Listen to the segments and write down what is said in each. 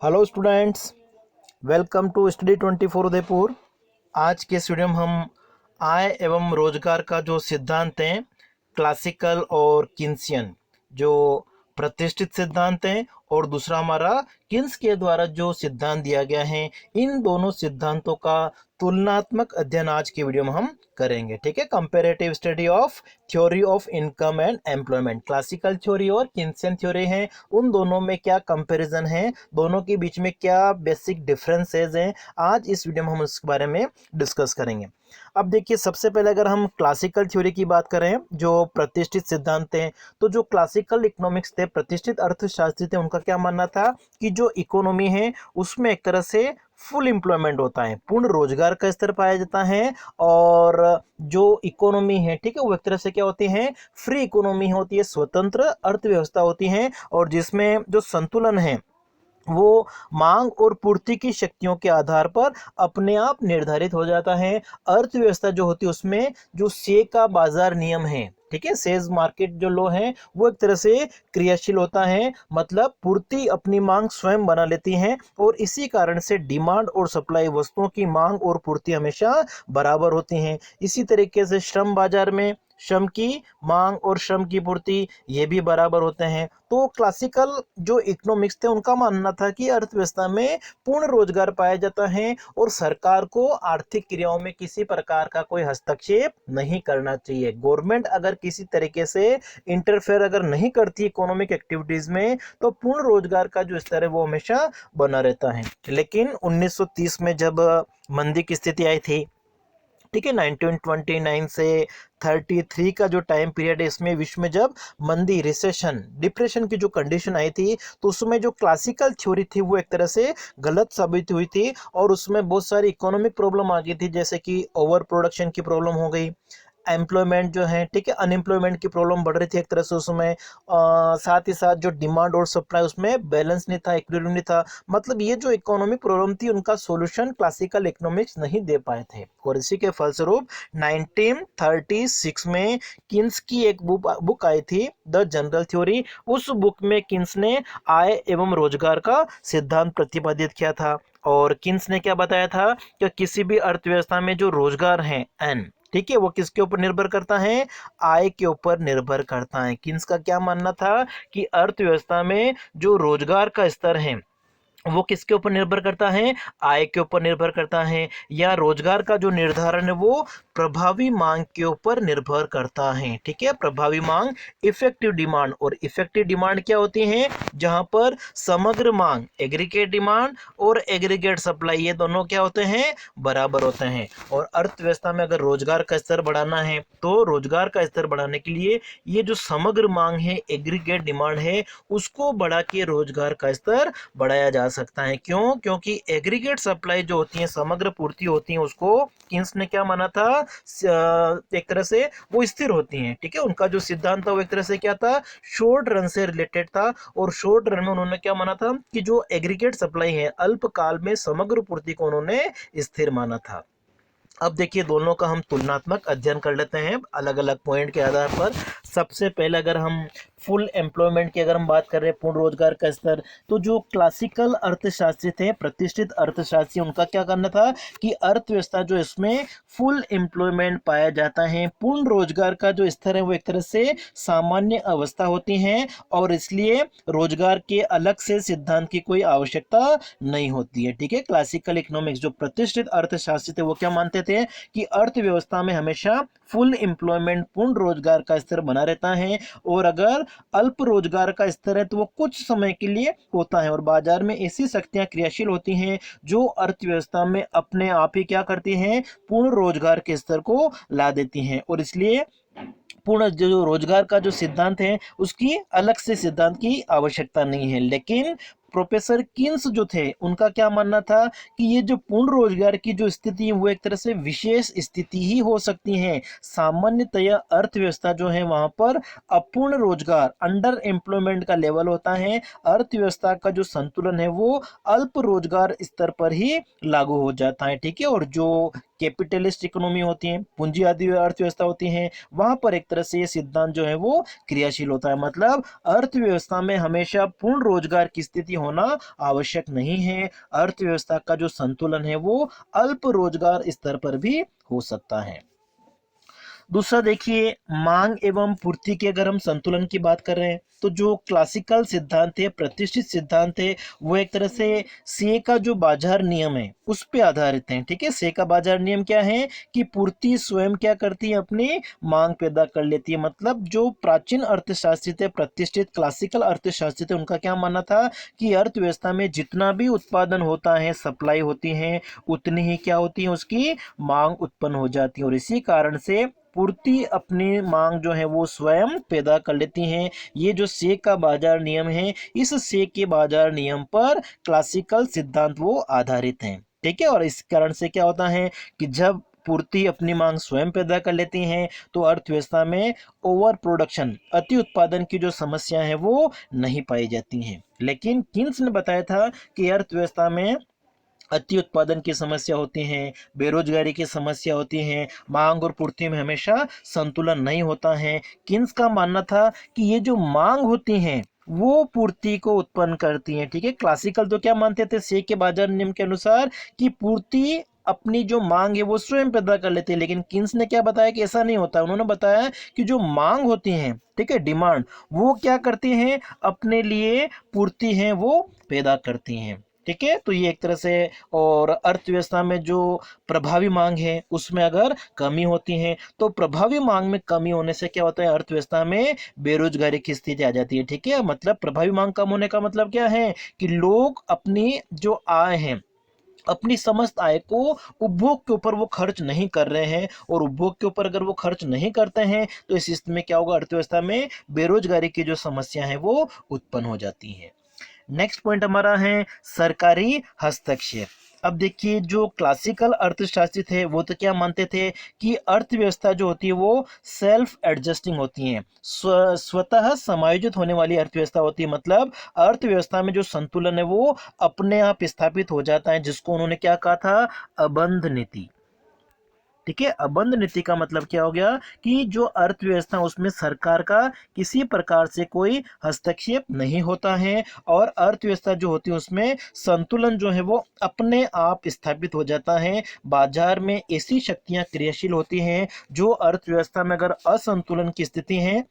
Hello students, welcome to study 24 Udaipur. आज के इस वीडियो में हम आय एवं रोजगार का जो सिद्धांत हैं, क्लासिकल और किन्सियन, जो प्रतिष्ठित सिद्धांत हैं, और दूसरा हमारा किन्स के द्वारा जो सिद्धांत दिया गया है, इन दोनों सिद्धांतों का तुलनात्मक अध्ययन आज के वीडियो में हम करेंगे। ठीक है, comparative study of theory of income and employment. Classical theory और किन्सियन थ्योरी है, उन दोनों में क्या कंपैरिजन है, दोनों के बीच में क्या बेसिक डिफरेंसेस हैं, आज इस वीडियो में हम उसके बारे में डिस्कस करेंगे। अब देखिए, सबसे पहले अगर हम क्लासिकल थ्योरी की बात करें, जो प्रतिष्ठित सिद्धांत हैं, तो जो क्लासिकल इकोनॉमिक्स थे, प्रतिष्ठित अर्थशास्त्री थे, उनका क्या मानना था कि जो इकोनॉमी है उसमें एक तरह से फुल एम्प्लॉयमेंट होता है, पूर्ण रोजगार का स्तर पाया जाता है। और जो इकोनॉमी है, ठीक है, वो एक तरह से क्या होती है, फ्री इकोनॉमी होती है, स्वतंत्र अर्थव्यवस्था होती है, और जिसमें जो संतुलन है वो मांग और पूर्ति की शक्तियों के आधार पर अपने आप निर्धारित हो जाता है। अर्थव्यवस्था जो होती है उसमें जो से का बाजार नियम है, ठीक है, सेज मार्केट जो लॉ है, वो एक तरह से क्रियाशील होता है, मतलब पूर्ति अपनी मांग स्वयं बना लेती है, और इसी कारण से डिमांड और सप्लाई, वस्तुओं की मांग और पूर्ति हमेशा बराबर होती हैं। इसी तरीके से श्रम बाजार में श्रम की मांग और श्रम की पूर्ति ये भी बराबर होते हैं। तो क्लासिकल जो इकोनॉमिक्स थे, उनका मानना था कि अर्थव्यवस्था में पूर्ण रोजगार पाया जाता है और सरकार को आर्थिक क्रियाओं में किसी प्रकार का कोई हस्तक्षेप नहीं करना चाहिए। गवर्नमेंट अगर किसी तरीके से इंटरफेयर अगर नहीं करती इकोनॉमिक एक्टिविटीज में, तो पूर्ण रोजगार का जो स्तर है वो हमेशा बना रहता है। लेकिन 1930 में जब मंदी की स्थिति आई थी, ठीक है, 1929 से 33 का जो टाइम पीरियड है, इसमें विश्व में जब मंदी, रिसेशन, डिप्रेशन की जो कंडीशन आई थी, तो उसमें जो क्लासिकल थ्योरी थी वो एक तरह से गलत साबित हुई थी, और उसमें बहुत सारी इकोनॉमिक प्रॉब्लम आ गई थी, जैसे कि ओवर प्रोडक्शन की प्रॉब्लम हो गई, एम्प्लॉयमेंट जो है, ठीक है, अनएम्प्लॉयमेंट की प्रॉब्लम बढ़ रही थी एक तरह से उसमें। साथ ही साथ जो डिमांड और सप्लाई, उसमें बैलेंस नहीं था, इक्विलिब्रियम नहीं था। मतलब ये जो इकोनॉमिक प्रॉब्लम थी, उनका सॉल्यूशन क्लासिकल इकोनॉमिक्स नहीं दे पाए थे, और इसी के फलस्वरूप 1936 में किन्स की एक बुक आई थी, द जनरल थ्योरी। उस बुक में किन्स ने आय एवं रोजगार का सिद्धांत प्रतिपादित किया था। और किन्स ने क्या बताया था कि किसी भी अर्थव्यवस्था में जो रोजगार है एन, ठीक है, वो किसके ऊपर निर्भर करता है, आय के ऊपर निर्भर करता है। किन्स का क्या मानना था कि अर्थव्यवस्था में जो रोजगार का स्तर है वो किसके ऊपर निर्भर करता है, आय के ऊपर निर्भर करता है, या रोजगार का जो निर्धारण है वो प्रभावी मांग के ऊपर निर्भर करता है। ठीक है, प्रभावी मांग, इफेक्टिव डिमांड, और इफेक्टिव डिमांड क्या होती है, जहां पर समग्र मांग, एग्रीगेट डिमांड और एग्रीगेट सप्लाई, ये दोनों क्या होते हैं, बराबर होते हैं। और अर्थव्यवस्था में अगर रोजगार का स्तर बढ़ाना है, तो रोजगार का स्तर बढ़ाने के लिए ये जो समग्र मांग है, एग्रीगेट डिमांड है, उसको बढ़ा के रोजगार का स्तर बढ़ाया जा सकता है। क्यों? क्योंकि एग्रीगेट सप्लाई जो होती है, समग्र पूर्ति होती है, उसको किन्स ने क्या माना था, एक तरह से वो स्थिर होती हैं। ठीक है, उनका जो सिद्धांत था वो एक तरह से क्या था, शॉर्ट रन से रिलेटेड था, और शॉर्ट रन में उन्होंने क्या माना था कि जो एग्रीगेट सप्लाई है, अल्पकाल में समग्र पूर्ति को उन्होंने स्थिर माना था। अब देखिए, दोनों का हम तुलनात्मक अध्ययन कर लेते हैं अलग अलग पॉइंट के आधार पर। सबसे पहले अगर हम फुल एम्प्लॉयमेंट की अगर हम बात कर रहे हैं, पूर्ण रोजगार का स्तर, तो जो क्लासिकल अर्थशास्त्री थे, प्रतिष्ठित अर्थशास्त्री, उनका क्या करना था कि अर्थव्यवस्था जो इसमें फुल एम्प्लॉयमेंट पाया जाता है, पूर्ण रोजगार का जो स्तर है वो एक तरह से सामान्य अवस्था होती है, और इसलिए रोजगार के अलग से सिद्धांत की कोई आवश्यकता नहीं होती है। ठीक है, क्लासिकल इकोनॉमिक्स जो प्रतिष्ठित अर्थशास्त्री थे वो क्या मानते थे कि अर्थव्यवस्था में हमेशा फुल एम्प्लॉयमेंट, पूर्ण रोजगार का स्तर बना रहता है, और अगर अल्प रोजगार का स्तर है तो वो कुछ समय के लिए होता है, और बाजार में ऐसी शक्तियां क्रियाशील होती हैं जो अर्थव्यवस्था में अपने आप ही क्या करती हैं, पूर्ण रोजगार के स्तर को ला देती हैं। और इसलिए पूर्ण जो रोजगार का जो सिद्धांत है, उसकी अलग से सिद्धांत की आवश्यकता नहीं है। लेकिन प्रोफेसर किन्स जो थे, उनका क्या मानना था कि ये जो पूर्ण रोजगार की जो स्थिति है वो एक तरह से विशेष स्थिति ही हो सकती है। सामान्यतया अर्थव्यवस्था जो है वहां पर अपूर्ण रोजगार, अंडर एम्प्लॉयमेंट का लेवल होता है। अर्थव्यवस्था का जो संतुलन है वो अल्प रोजगार स्तर पर ही लागू हो जाता है। ठीक है, और जो कैपिटलिस्ट इकोनॉमी होती है, पूंजीवादी अर्थव्यवस्था होती है, वहां पर एक तरह से ये सिद्धांत जो है वो क्रियाशील होता है। मतलब अर्थव्यवस्था में हमेशा पूर्ण रोजगार की स्थिति होना आवश्यक नहीं है। अर्थव्यवस्था का जो संतुलन है वो अल्प रोजगार स्तर पर भी हो सकता है। दूसरा देखिए, मांग एवं पूर्ति के अगर हम संतुलन की बात कर रहे हैं तो जो क्लासिकल सिद्धांत है, प्रतिष्ठित सिद्धांत है, वो एक तरह से से का जो बाजार नियम है उस पे आधारित है। ठीक है, से का बाजार नियम क्या है कि पूर्ति स्वयं क्या करती है, अपनी मांग पैदा कर लेती है। मतलब जो प्राचीन अर्थशास्त्री थे, प्रतिष्ठित क्लासिकल अर्थशास्त्री थे, उनका क्या मानना था कि अर्थव्यवस्था में जितना भी उत्पादन होता है, सप्लाई होती है, उतनी ही क्या होती है, उसकी मांग उत्पन्न हो जाती है। और इसी कारण से पूर्ति अपनी मांग जो है वो स्वयं पैदा कर लेती हैं। ये जो से का बाजार नियम है, इस से के बाजार नियम पर क्लासिकल सिद्धांत वो आधारित हैं। ठीक है, और इस कारण से क्या होता है कि जब पूर्ति अपनी मांग स्वयं पैदा कर लेती हैं तो अर्थव्यवस्था में ओवर प्रोडक्शन, अति उत्पादन की जो समस्या है वो नहीं पाई जाती हैं। लेकिन किन्स ने बताया था कि अर्थव्यवस्था में अति उत्पादन की समस्या होती है, बेरोजगारी की समस्या होती है, मांग और पूर्ति में हमेशा संतुलन नहीं होता है। किन्स का मानना था कि ये जो मांग होती है वो पूर्ति को उत्पन्न करती है। ठीक है, क्लासिकल तो क्या मानते थे से के बाजार नियम के अनुसार कि पूर्ति अपनी जो मांग है वो स्वयं पैदा कर लेती है। लेकिन किन्स ने क्या बताया कि ऐसा नहीं होता। उन्होंने बताया कि जो मांग होती है, ठीक है, डिमांड, वो क्या करती हैं, अपने लिए पूर्ति है वो पैदा करती हैं। ठीक है, तो ये एक तरह से, और अर्थव्यवस्था में जो प्रभावी मांग है उसमें अगर कमी होती है तो प्रभावी मांग में कमी होने से क्या होता है, अर्थव्यवस्था में बेरोजगारी की स्थिति आ जाती है। ठीक है, मतलब प्रभावी मांग कम होने का मतलब क्या है कि लोग अपनी जो आय है, अपनी समस्त आय को उपभोग के ऊपर वो खर्च नहीं कर रहे हैं, और उपभोग के ऊपर अगर वो खर्च नहीं करते हैं तो इस स्थिति में क्या होगा, अर्थव्यवस्था में बेरोजगारी की जो समस्या है वो उत्पन्न हो जाती है। नेक्स्ट पॉइंट हमारा है सरकारी हस्तक्षेप। अब देखिए, जो क्लासिकल अर्थशास्त्री थे वो तो क्या मानते थे कि अर्थव्यवस्था जो होती है वो सेल्फ एडजस्टिंग होती है, स्वतः समायोजित होने वाली अर्थव्यवस्था होती है। मतलब अर्थव्यवस्था में जो संतुलन है वो अपने आप स्थापित हो जाता है, जिसको उन्होंने क्या कहा था, अबंध नीति। ठीक है, अबंध नीति का मतलब क्या हो गया कि जो अर्थव्यवस्था उसमें सरकार का किसी प्रकार से कोई हस्तक्षेप नहीं होता है, और अर्थव्यवस्था जो होती है उसमें संतुलन जो है वो अपने आप स्थापित हो जाता है। बाजार में ऐसी शक्तियां क्रियाशील होती हैं जो अर्थव्यवस्था में अगर असंतुलन की स्थिति है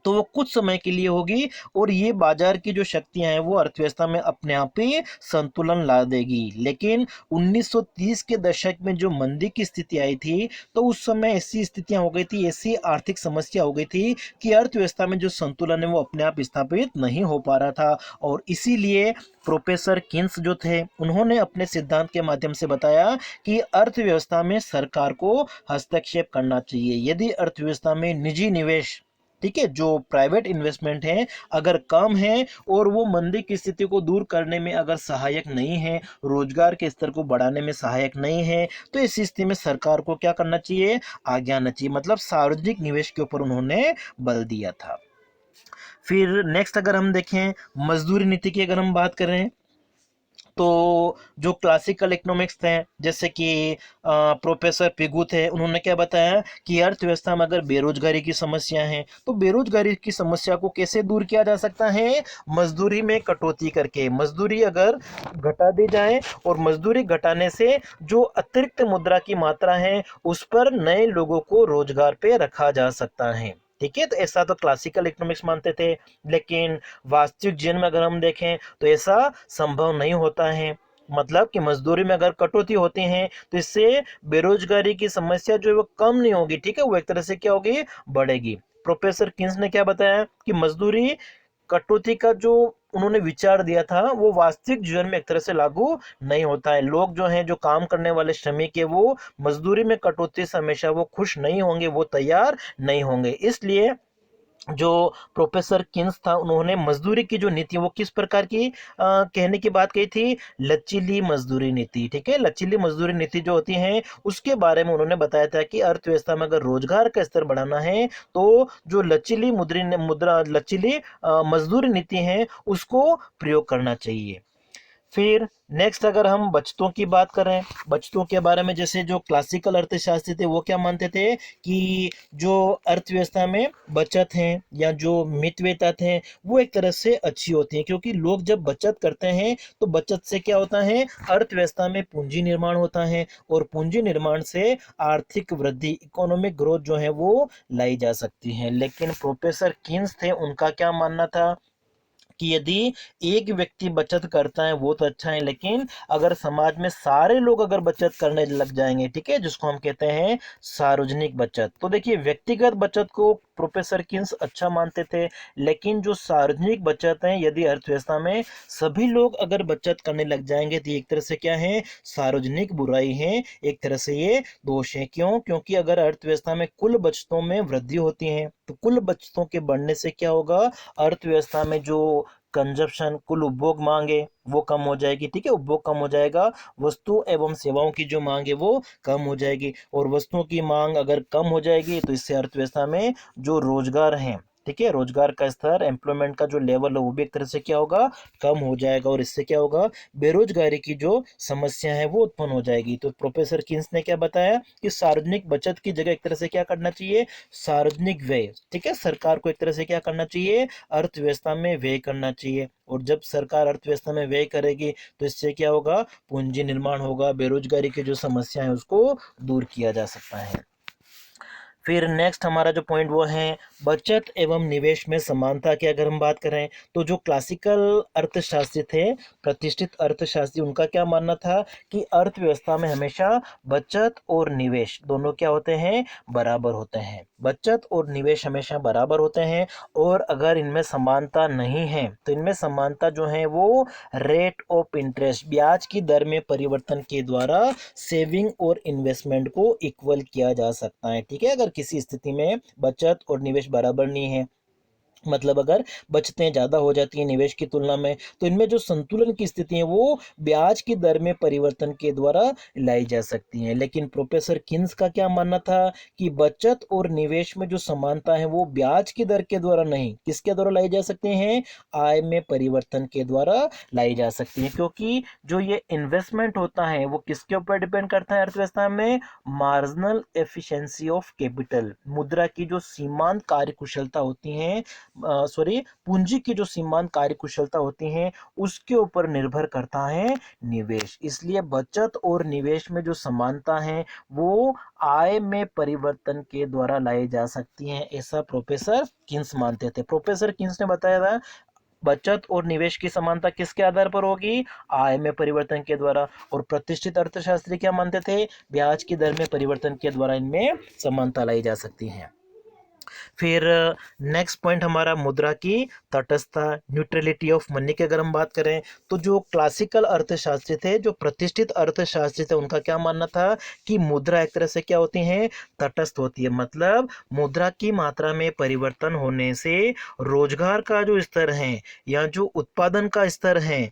तो वो कुछ समय के लिए होगी, और ये बाजार की जो शक्तियां हैं वो अर्थव्यवस्था में अपने आप ही संतुलन ला देगी। लेकिन 1930 के दशक में जो मंदी की स्थिति आई थी तो उस समय ऐसी स्थितियां हो गई थी, ऐसी आर्थिक समस्या हो गई थी कि अर्थव्यवस्था में जो संतुलन है वो अपने आप स्थापित नहीं हो पा रहा था। और इसीलिए प्रोफेसर किन्स जो थे उन्होंने अपने सिद्धांत के माध्यम से बताया कि अर्थव्यवस्था में सरकार को हस्तक्षेप करना चाहिए। यदि अर्थव्यवस्था में निजी निवेश, ठीक है, जो प्राइवेट इन्वेस्टमेंट है, अगर कम है और वो मंदी की स्थिति को दूर करने में अगर सहायक नहीं है, रोजगार के स्तर को बढ़ाने में सहायक नहीं है, तो इस स्थिति में सरकार को क्या करना चाहिए, आगे आना चाहिए। मतलब सार्वजनिक निवेश के ऊपर उन्होंने बल दिया था। फिर नेक्स्ट अगर हम देखें मजदूरी नीति की अगर हम बात करें तो जो क्लासिकल इकोनॉमिक्स थे जैसे कि प्रोफेसर पिगू थे, उन्होंने क्या बताया कि अर्थव्यवस्था में अगर बेरोजगारी की समस्या है तो बेरोजगारी की समस्या को कैसे दूर किया जा सकता है, मजदूरी में कटौती करके। मजदूरी अगर घटा दी जाए और मजदूरी घटाने से जो अतिरिक्त मुद्रा की मात्रा है उस पर नए लोगों को रोजगार पे रखा जा सकता है। ठीक है, तो ऐसा तो क्लासिकल इकोनॉमिक्स मानते थे। लेकिन वास्तविक जीवन में अगर हम देखें तो ऐसा संभव नहीं होता है। मतलब कि मजदूरी में अगर कटौती होती है तो इससे बेरोजगारी की समस्या जो है वो कम नहीं होगी, ठीक है, वो एक तरह से क्या होगी, बढ़ेगी। प्रोफेसर किन्स ने क्या बताया कि मजदूरी कटौती का जो उन्होंने विचार दिया था वो वास्तविक जीवन में एक तरह से लागू नहीं होता है। लोग जो हैं, जो काम करने वाले श्रमिक है, वो मजदूरी में कटौती से हमेशा वो खुश नहीं होंगे, वो तैयार नहीं होंगे। इसलिए जो प्रोफेसर किन्स था उन्होंने मजदूरी की जो नीति वो किस प्रकार की कहने की बात कही थी, लचीली मजदूरी नीति। ठीक है, लचीली मजदूरी नीति जो होती है उसके बारे में उन्होंने बताया था कि अर्थव्यवस्था में अगर रोजगार का स्तर बढ़ाना है तो जो लचीली मजदूरी नीति है उसको प्रयोग करना चाहिए। फिर नेक्स्ट अगर हम बचतों की बात करें, बचतों के बारे में जैसे जो क्लासिकल अर्थशास्त्री थे वो क्या मानते थे कि जो अर्थव्यवस्था में बचत है या जो मितव्ययिता थे वो एक तरह से अच्छी होती है, क्योंकि लोग जब बचत करते हैं तो बचत से क्या होता है, अर्थव्यवस्था में पूंजी निर्माण होता है और पूंजी निर्माण से आर्थिक वृद्धि, इकोनॉमिक ग्रोथ जो है वो लाई जा सकती है। लेकिन प्रोफेसर किन्स थे, उनका क्या मानना था कि यदि एक व्यक्ति बचत करता है वो तो अच्छा है, लेकिन अगर समाज में सारे लोग अगर बचत करने लग जाएंगे, ठीक है, जिसको हम कहते हैं सार्वजनिक बचत, तो देखिए व्यक्तिगत बचत को प्रोफेसर किन्स अच्छा मानते थे, लेकिन जो सार्वजनिक बचत है, यदि अर्थव्यवस्था में सभी लोग अगर बचत करने लग जाएंगे तो एक तरह से क्या है, सार्वजनिक बुराई है, एक तरह से ये दोष है। क्यों? क्योंकि अगर अर्थव्यवस्था में कुल बचतों में वृद्धि होती है तो कुल बचतों के बढ़ने से क्या होगा, अर्थव्यवस्था में जो कंजप्शन, कुल उपभोग मांग है वो कम हो जाएगी, ठीक है, उपभोग कम हो जाएगा, वस्तु एवं सेवाओं की जो मांग है वो कम हो जाएगी, और वस्तुओं की मांग अगर कम हो जाएगी तो इससे अर्थव्यवस्था में जो रोजगार है, ठीक है, रोजगार का स्तर, एम्प्लॉयमेंट का जो लेवल है वो भी एक तरह से क्या होगा, कम हो जाएगा, और इससे क्या होगा, बेरोजगारी की जो समस्या है वो उत्पन्न हो जाएगी। तो प्रोफेसर किन्स ने क्या बताया कि सार्वजनिक बचत की जगह एक तरह से क्या करना चाहिए, सार्वजनिक व्यय, ठीक है, सरकार को एक तरह से क्या करना चाहिए, अर्थव्यवस्था में व्यय करना चाहिए, और जब सरकार अर्थव्यवस्था में व्यय करेगी तो इससे क्या होगा, पूंजी निर्माण होगा, बेरोजगारी की जो समस्या है उसको दूर किया जा सकता है। फिर नेक्स्ट हमारा जो पॉइंट वो है बचत एवं निवेश में समानता की अगर हम बात करें तो जो क्लासिकल अर्थशास्त्री थे, प्रतिष्ठित अर्थशास्त्री, उनका क्या मानना था कि अर्थव्यवस्था में हमेशा बचत और निवेश दोनों क्या होते हैं, बराबर होते हैं, बचत और निवेश हमेशा बराबर होते हैं, और अगर इनमें समानता नहीं है तो इनमें समानता जो है वो रेट ऑफ इंटरेस्ट, ब्याज की दर में परिवर्तन के द्वारा सेविंग और इन्वेस्टमेंट को इक्वल किया जा सकता है, ठीक है। अगर किसी स्थिति में बचत और निवेश बराबर नहीं है, मतलब अगर बचतें ज्यादा हो जाती हैं निवेश की तुलना में, तो इनमें जो संतुलन की स्थिति है वो ब्याज की दर में परिवर्तन के द्वारा लाई जा सकती है। लेकिन प्रोफेसर किन्स का क्या मानना था कि बचत और निवेश में जो समानता है वो ब्याज की दर के द्वारा नहीं, किसके द्वारा लाई जा सकती है, आय में परिवर्तन के द्वारा लाई जा सकती है, क्योंकि जो ये इन्वेस्टमेंट होता है वो किसके ऊपर डिपेंड करता है, अर्थव्यवस्था में मार्जिनल एफिशिएंसी ऑफ कैपिटल, मुद्रा की जो सीमांत कार्यकुशलता होती है, पूंजी की जो सीमांत कार्यकुशलता होती है उसके ऊपर निर्भर करता है निवेश। इसलिए बचत और निवेश में जो समानता है वो आय में परिवर्तन के द्वारा लाई जा सकती है, ऐसा प्रोफेसर किन्स मानते थे। प्रोफेसर किन्स ने बताया था बचत और निवेश की समानता किसके आधार पर होगी, आय में परिवर्तन के द्वारा, और प्रतिष्ठित अर्थशास्त्री क्या मानते थे, ब्याज की दर में परिवर्तन के द्वारा इनमें समानता लाई जा सकती है। फिर नेक्स्ट पॉइंट हमारा मुद्रा की तटस्थता, न्यूट्रलिटी ऑफ मनी की अगर हम बात करें तो जो क्लासिकल अर्थशास्त्री थे, जो प्रतिष्ठित अर्थशास्त्री थे, उनका क्या मानना था कि मुद्रा एक तरह से क्या होती है, तटस्थ होती है, मतलब मुद्रा की मात्रा में परिवर्तन होने से रोजगार का जो स्तर है या जो उत्पादन का स्तर है,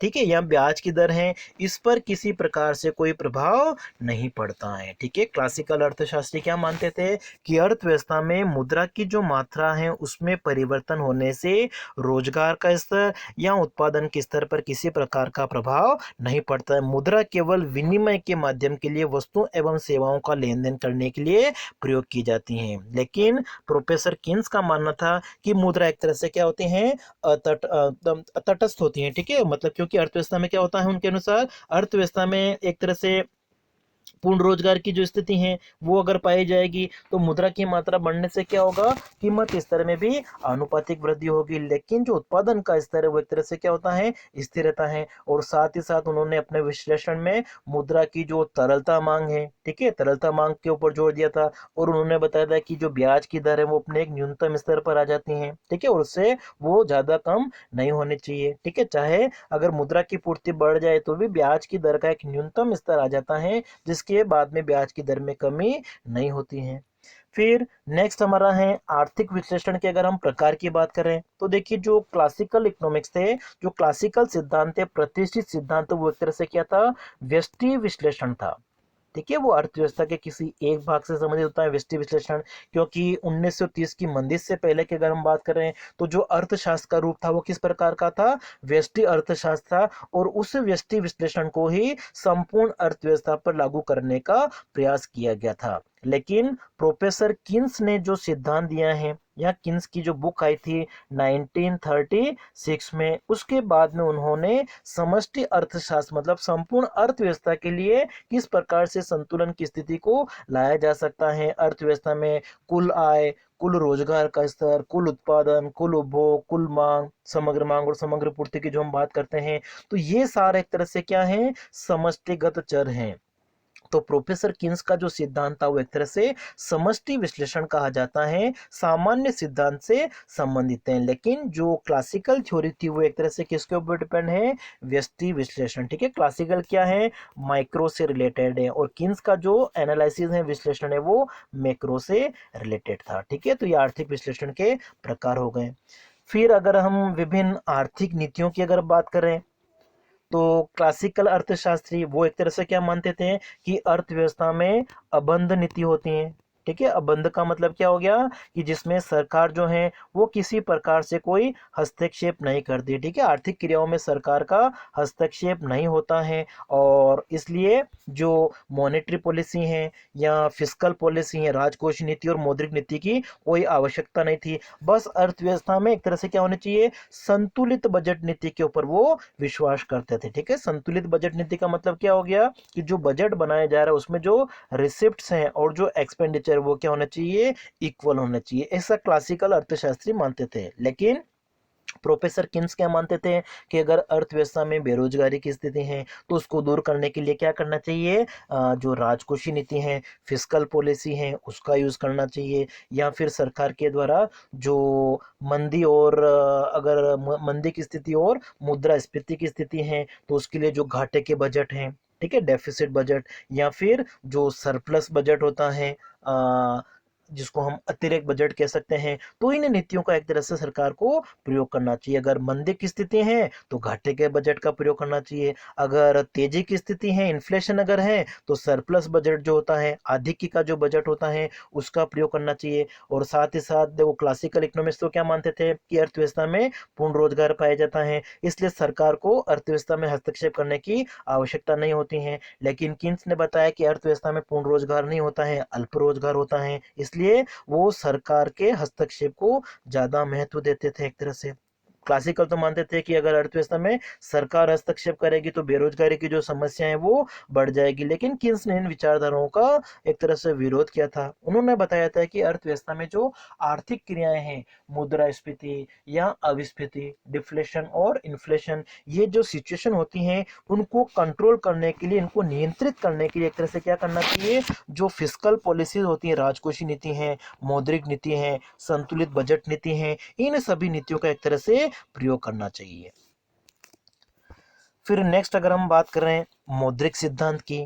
ठीक है, या ब्याज की दर है, इस पर किसी प्रकार से कोई प्रभाव नहीं पड़ता है, ठीक है। क्लासिकल अर्थशास्त्री क्या मानते थे कि अर्थव्यवस्था में मुद्रा की जो मात्रा है उसमें परिवर्तन होने से रोजगार का स्तर या उत्पादन के स्तर पर किसी प्रकार का प्रभाव नहीं पड़ता है, मुद्रा केवल विनिमय के माध्यम के लिए वस्तु एवं सेवाओं का लेन देन करने के लिए प्रयोग की जाती है। लेकिन प्रोफेसर किन्स का मानना था कि मुद्रा एक तरह से क्या होती है, तटस्थ होती हैं, ठीक है, मतलब क्योंकि अर्थव्यवस्था में क्या होता है, उनके अनुसार अर्थव्यवस्था में एक तरह से पूर्ण रोजगार की जो स्थिति है वो अगर पाई जाएगी तो मुद्रा की मात्रा बढ़ने से क्या होगा, कीमत स्तर में भी आनुपातिक वृद्धि होगी, लेकिन जो उत्पादन का स्तर है वो एक तरह से क्या होता है, स्थिर रहता है। और साथ ही साथ उन्होंने अपने विश्लेषण में मुद्रा की जो तरलता मांग है, ठीक है, तरलता मांग के ऊपर जोर दिया था, और उन्होंने बताया था कि जो ब्याज की दर है वो अपने एक न्यूनतम स्तर पर आ जाती है, ठीक है, और उससे वो ज्यादा कम नहीं होनी चाहिए, ठीक है, चाहे अगर मुद्रा की पूर्ति बढ़ जाए तो भी ब्याज की दर का एक न्यूनतम स्तर आ जाता है, जिसके बाद में ब्याज की दर में कमी नहीं होती है। फिर नेक्स्ट हमारा है आर्थिक विश्लेषण के अगर हम प्रकार की बात करें तो देखिए जो क्लासिकल इकोनॉमिक्स थे, जो क्लासिकल सिद्धांत थे, प्रतिष्ठित सिद्धांत, वो एक तरह से क्या था, व्यष्टि विश्लेषण था, ठीक है, वो अर्थव्यवस्था के किसी एक भाग से संबंधित होता है व्यष्टि विश्लेषण। क्योंकि 1930 की मंदी से पहले की अगर हम बात करें तो जो अर्थशास्त्र का रूप था वो किस प्रकार का था, व्यष्टि अर्थशास्त्र था, और उस व्यष्टि विश्लेषण को ही संपूर्ण अर्थव्यवस्था पर लागू करने का प्रयास किया गया था। लेकिन प्रोफेसर किन्स ने जो सिद्धांत दिया है, या किन्स की जो बुक आई थी 1936 में, उसके बाद में उन्होंने समष्टि अर्थशास्त्र मतलब संपूर्ण अर्थव्यवस्था के लिए किस प्रकार से संतुलन की स्थिति को लाया जा सकता है, अर्थव्यवस्था में कुल आय, कुल रोजगार का स्तर, कुल उत्पादन, कुल उपभोग, कुल मांग, समग्र मांग और समग्र पूर्ति की जो हम बात करते हैं, तो ये सारे एक तरह से क्या है, समष्टिगत चर हैं। तो प्रोफेसर किन्स का जो सिद्धांत था वो एक तरह से समष्टि विश्लेषण कहा जाता है, सामान्य सिद्धांत से संबंधित है। लेकिन जो क्लासिकल थ्योरी थी वो एक तरह से किसके ऊपर डिपेंड है, व्यष्टि विश्लेषण। ठीक है, क्लासिकल क्या है, माइक्रो से रिलेटेड है, और किन्स का जो एनालिसिस है, विश्लेषण है, वो मैक्रो से रिलेटेड था। ठीक है, तो ये आर्थिक विश्लेषण के प्रकार हो गए। फिर अगर हम विभिन्न आर्थिक नीतियों की अगर बात करें तो क्लासिकल अर्थशास्त्री वो एक तरह से क्या मानते थे कि अर्थव्यवस्था में अबंध नीति होती है। ठीक है, अबंध का मतलब क्या हो गया कि जिसमें सरकार जो है वो किसी प्रकार से कोई हस्तक्षेप नहीं करती। ठीक है, आर्थिक क्रियाओं में सरकार का हस्तक्षेप नहीं होता है, और इसलिए जो मॉनेटरी पॉलिसी है या फिस्कल पॉलिसी है, राजकोषीय नीति और मौद्रिक नीति की कोई आवश्यकता नहीं थी। बस अर्थव्यवस्था में एक तरह से क्या होना चाहिए, संतुलित बजट नीति के ऊपर वो विश्वास करते थे। ठीक है, संतुलित बजट नीति का मतलब क्या हो गया कि जो बजट बनाया जा रहा है उसमें जो रिसिप्ट्स हैं और जो एक्सपेंडिचर वो क्या होना चाहिए, इक्वल होना चाहिए, ऐसा क्लासिकल अर्थशास्त्री मानते थे। लेकिन प्रोफेसर किन्स क्या मानते थे कि अगर अर्थव्यवस्था में बेरोजगारी की स्थिति है तो उसको दूर करने के लिए क्या करना चाहिए, जो राजकोषीय नीति है, फिस्कल पॉलिसी है, उसका यूज करना चाहिए, या फिर सरकार के द्वारा जो मंदी और अगर मंदी की स्थिति और मुद्रास्फीति की स्थिति है तो उसके लिए जो घाटे के बजट हैं, ठीक है, डेफिसिट बजट, या फिर जो सरप्लस बजट होता है, जिसको हम अतिरिक्त बजट कह सकते हैं, तो इन नीतियों का एक तरह से सरकार को प्रयोग करना चाहिए। अगर मंदी की स्थिति है तो घाटे के बजट का प्रयोग करना चाहिए, अगर तेजी की स्थिति है, इन्फ्लेशन अगर है, तो सरप्लस बजट जो होता है, आधिक्य का जो बजट होता है, उसका प्रयोग करना चाहिए। और साथ ही साथ देखो क्लासिकल इकोनॉमिक्स तो क्या मानते थे कि अर्थव्यवस्था में पूर्ण रोजगार पाया जाता है, इसलिए सरकार को अर्थव्यवस्था में हस्तक्षेप करने की आवश्यकता नहीं होती है। लेकिन किन्स ने बताया कि अर्थव्यवस्था में पूर्ण रोजगार नहीं होता है, अल्प रोजगार होता है, इसलिए वो सरकार के हस्तक्षेप को ज्यादा महत्व देते थे। एक तरह से क्लासिकल तो मानते थे कि अगर अर्थव्यवस्था में सरकार हस्तक्षेप करेगी तो बेरोजगारी की जो समस्या है वो बढ़ जाएगी। लेकिन किन्स ने इन विचारधाराओं का एक तरह से विरोध किया था। उन्होंने बताया था कि अर्थव्यवस्था में जो आर्थिक क्रियाएं हैं, मुद्रास्फीति या अविस्फीति, डिफ्लेशन और इन्फ्लेशन, ये जो सिचुएशन होती हैं उनको कंट्रोल करने के लिए, इनको नियंत्रित करने के लिए एक तरह से क्या करना चाहिए, जो फिस्कल पॉलिसीज होती है, राजकोषीय नीति है, मौद्रिक नीति है, संतुलित बजट नीति है, इन सभी नीतियों का एक तरह से प्रयोग करना चाहिए। फिर नेक्स्ट अगर हम बात कर रहे हैं मौद्रिक सिद्धांत की,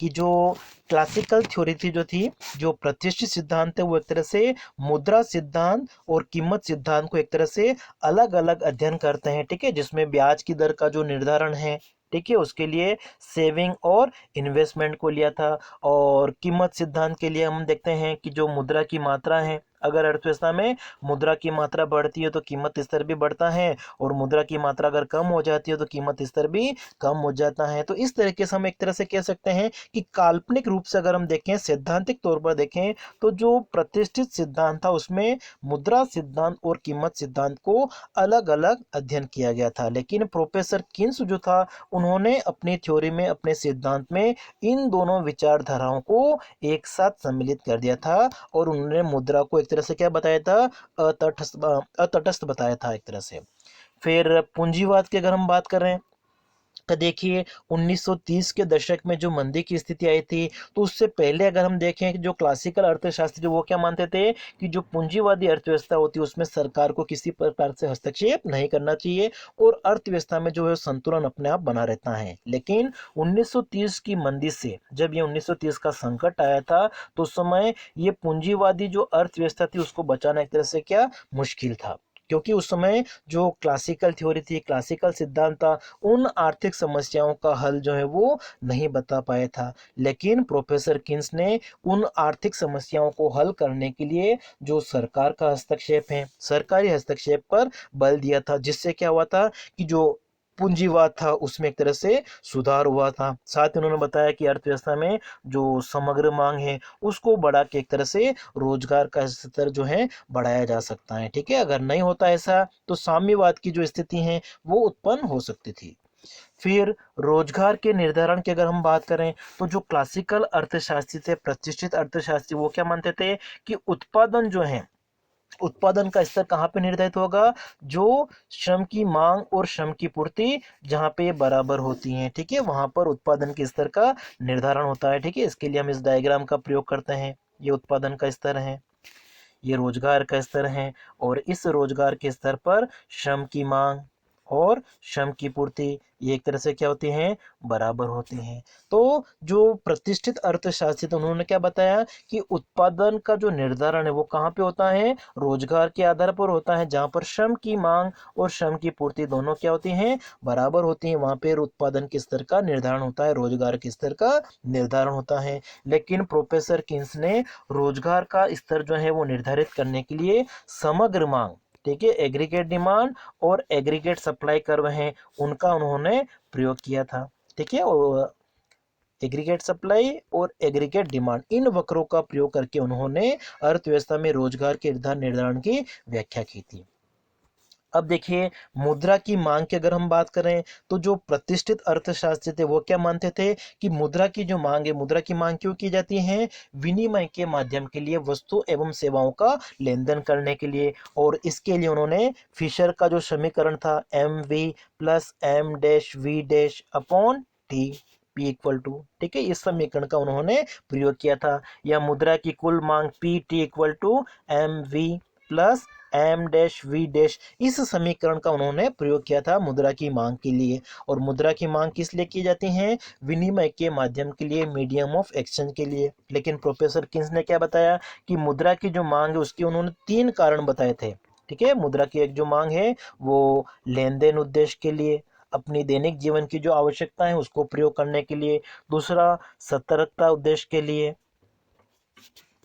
कि जो क्लासिकल थ्योरी थी, जो थी, जो प्रतिष्ठित सिद्धांत है, वो एक तरह से मुद्रा सिद्धांत और कीमत सिद्धांत को एक तरह से अलग अलग अध्ययन करते हैं। ठीक है, जिसमें ब्याज की दर का जो निर्धारण है, ठीक है, उसके लिए सेविंग और इन्वेस्टमेंट को लिया था। और कीमत सिद्धांत के लिए हम देखते हैं कि जो मुद्रा की मात्रा है, अगर अर्थव्यवस्था में मुद्रा की मात्रा बढ़ती है तो कीमत स्तर भी बढ़ता है, और मुद्रा की मात्रा अगर कम हो जाती है तो कीमत स्तर भी कम हो जाता है। तो इस तरीके से हम एक तरह से कह सकते हैं कि काल्पनिक रूप से अगर हम देखें, सैद्धांतिक तौर पर देखें, तो जो प्रतिष्ठित सिद्धांत था उसमें मुद्रा सिद्धांत और कीमत सिद्धांत को अलग अलग अध्ययन किया गया था। लेकिन प्रोफेसर किन्स जो था उन्होंने अपनी थ्योरी में, अपने सिद्धांत में इन दोनों विचारधाराओं को एक साथ सम्मिलित कर दिया था, और उन्होंने मुद्रा को एक तरह से क्या बताया था, अतटस्थ बताया था एक तरह से। फिर पूंजीवाद की अगर हम बात करें तो देखिए 1930 के दशक में जो मंदी की स्थिति आई थी, तो उससे पहले अगर हम देखें कि जो क्लासिकल अर्थशास्त्री वो क्या मानते थे कि जो पूंजीवादी अर्थव्यवस्था होती है उसमें सरकार को किसी प्रकार से हस्तक्षेप नहीं करना चाहिए, और अर्थव्यवस्था में जो है संतुलन अपने आप बना रहता है। लेकिन 1930 की मंदी से, जब ये 1930 का संकट आया था, तो उस समय ये पूंजीवादी जो अर्थव्यवस्था थी उसको बचाना एक तरह से क्या मुश्किल था। क्योंकि उस समय जो क्लासिकल थ्योरी थी, क्लासिकल सिद्धांत था, उन आर्थिक समस्याओं का हल जो है वो नहीं बता पाया था। लेकिन प्रोफेसर किन्स ने उन आर्थिक समस्याओं को हल करने के लिए जो सरकार का हस्तक्षेप है, सरकारी हस्तक्षेप पर बल दिया था, जिससे क्या हुआ था कि जो पूंजीवाद था उसमें एक तरह से सुधार हुआ था। साथ ही उन्होंने बताया कि अर्थव्यवस्था में जो समग्र मांग है उसको बढ़ा के एक तरह से रोजगार का स्तर जो है बढ़ाया जा सकता है। ठीक है, अगर नहीं होता ऐसा तो साम्यवाद की जो स्थिति है वो उत्पन्न हो सकती थी। फिर रोजगार के निर्धारण की अगर हम बात करें तो जो क्लासिकल अर्थशास्त्री थे, प्रतिष्ठित अर्थशास्त्री, वो क्या मानते थे कि उत्पादन जो है, उत्पादन का स्तर कहाँ पे निर्धारित होगा, जो श्रम की मांग और श्रम की पूर्ति जहाँ पे बराबर होती हैं, ठीक है, वहां पर उत्पादन के स्तर का निर्धारण होता है। ठीक है, इसके लिए हम इस डायग्राम का प्रयोग करते हैं। ये उत्पादन का स्तर है, ये रोजगार का स्तर है, और इस रोजगार के स्तर पर श्रम की मांग और श्रम की पूर्ति ये एक तरह से क्या होती हैं, बराबर होती हैं। तो जो प्रतिष्ठित अर्थशास्त्री थे उन्होंने क्या बताया कि उत्पादन का जो निर्धारण है वो कहाँ पे होता है, रोजगार के आधार पर होता है, जहाँ पर श्रम की मांग और श्रम की पूर्ति दोनों क्या होती हैं, बराबर होती हैं, वहाँ पे उत्पादन के स्तर का निर्धारण होता है, रोजगार के स्तर का निर्धारण होता है। लेकिन प्रोफेसर किन्स ने रोजगार का स्तर जो है वो निर्धारित करने के लिए समग्र मांग, ठीक है, एग्रीगेट डिमांड और एग्रीगेट सप्लाई कर्व हैं, उनका उन्होंने प्रयोग किया था। ठीक है, और एग्रीगेट सप्लाई और एग्रीगेट डिमांड इन वक्रों का प्रयोग करके उन्होंने अर्थव्यवस्था में रोजगार के निर्धारण की व्याख्या की थी। अब देखिए, मुद्रा की मांग की अगर हम बात करें तो जो प्रतिष्ठित अर्थशास्त्री थे वो क्या मानते थे कि मुद्रा की जो मांग है, मुद्रा की मांग क्यों की जाती है, विनिमय के माध्यम के लिए, वस्तु एवं सेवाओं का लेन देन करने के लिए। और इसके लिए उन्होंने फिशर का जो समीकरण था, M V plus M dash V dash upon T P equal to, ठीक है, इस समीकरण का उन्होंने प्रयोग किया था। या मुद्रा की कुल मांग P T equal to M V plus M dash V dash, इस समीकरण का उन्होंने प्रयोग किया था मुद्रा की मांग के लिए। और मुद्रा की मांग किस लिए की जाती है, विनिमय के माध्यम के लिए, मीडियम ऑफ एक्सचेंज के लिए। लेकिन प्रोफेसर किन्स ने क्या बताया कि मुद्रा की जो मांग है उसकी उन्होंने 3 कारण बताए थे। ठीक है, मुद्रा की एक जो मांग है वो लेन देन उद्देश्य के लिए, अपनी दैनिक जीवन की जो आवश्यकता है उसको प्रयोग करने के लिए, दूसरा सतर्कता उद्देश्य के लिए,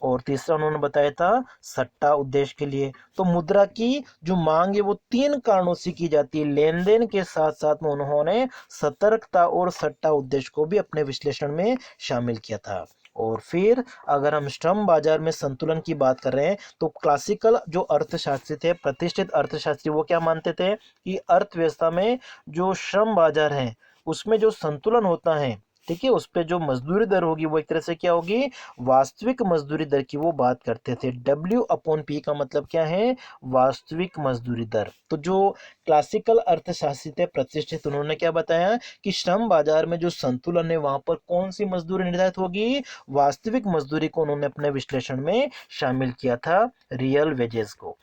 और तीसरा उन्होंने बताया था सट्टा उद्देश्य के लिए। तो मुद्रा की जो मांग है वो 3 कारणों से की जाती है। लेन देन के साथ साथ में उन्होंने सतर्कता और सट्टा उद्देश्य को भी अपने विश्लेषण में शामिल किया था। और फिर अगर हम श्रम बाजार में संतुलन की बात कर रहे हैं तो क्लासिकल जो अर्थशास्त्री थे, प्रतिष्ठित अर्थशास्त्री, वो क्या मानते थे कि अर्थव्यवस्था में जो श्रम बाजार है उसमें जो संतुलन होता है, ठीक है, उस पे जो मजदूरी दर होगी वो एक तरह से क्या होगी, वास्तविक मजदूरी दर की वो बात करते थे। डब्ल्यू अपॉन पी का मतलब क्या है, वास्तविक मजदूरी दर। तो जो क्लासिकल अर्थशास्त्री थे प्रतिष्ठित, उन्होंने क्या बताया कि श्रम बाजार में जो संतुलन है वहां पर कौन सी मजदूरी निर्धारित होगी, वास्तविक मजदूरी को उन्होंने अपने विश्लेषण में शामिल किया था, रियल वेजेस को।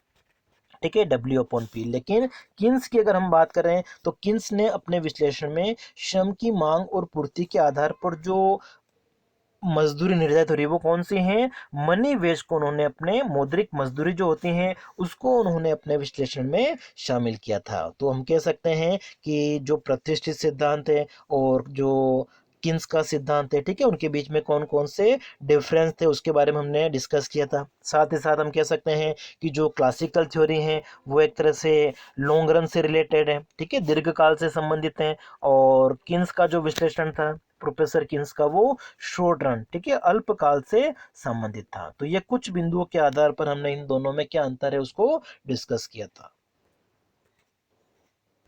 ठीक है, डब्ल्यू अपॉन पी। लेकिन किन्स की अगर हम बात करें तो किन्स ने अपने विश्लेषण में श्रम की मांग और पूर्ति के आधार पर जो मजदूरी निर्धारित हो रही है वो कौन सी है, मनी वेज को उन्होंने अपने, मौद्रिक मजदूरी जो होती है उसको उन्होंने अपने विश्लेषण में शामिल किया था। तो हम कह सकते हैं कि जो प्रतिष्ठित सिद्धांत है और जो किन्स का सिद्धांत है, ठीक है, उनके बीच में कौन कौन से डिफरेंस थे उसके बारे में हमने डिस्कस किया था। साथ ही साथ हम कह सकते हैं कि जो क्लासिकल थ्योरी है वो एक तरह से लॉन्ग रन से रिलेटेड है, ठीक है, दीर्घकाल से संबंधित है। और किन्स का जो विश्लेषण था, प्रोफेसर किन्स का, वो शॉर्ट रन, ठीक है, अल्पकाल से संबंधित था। तो ये कुछ बिंदुओं के आधार पर हमने इन दोनों में क्या अंतर है उसको डिस्कस किया था।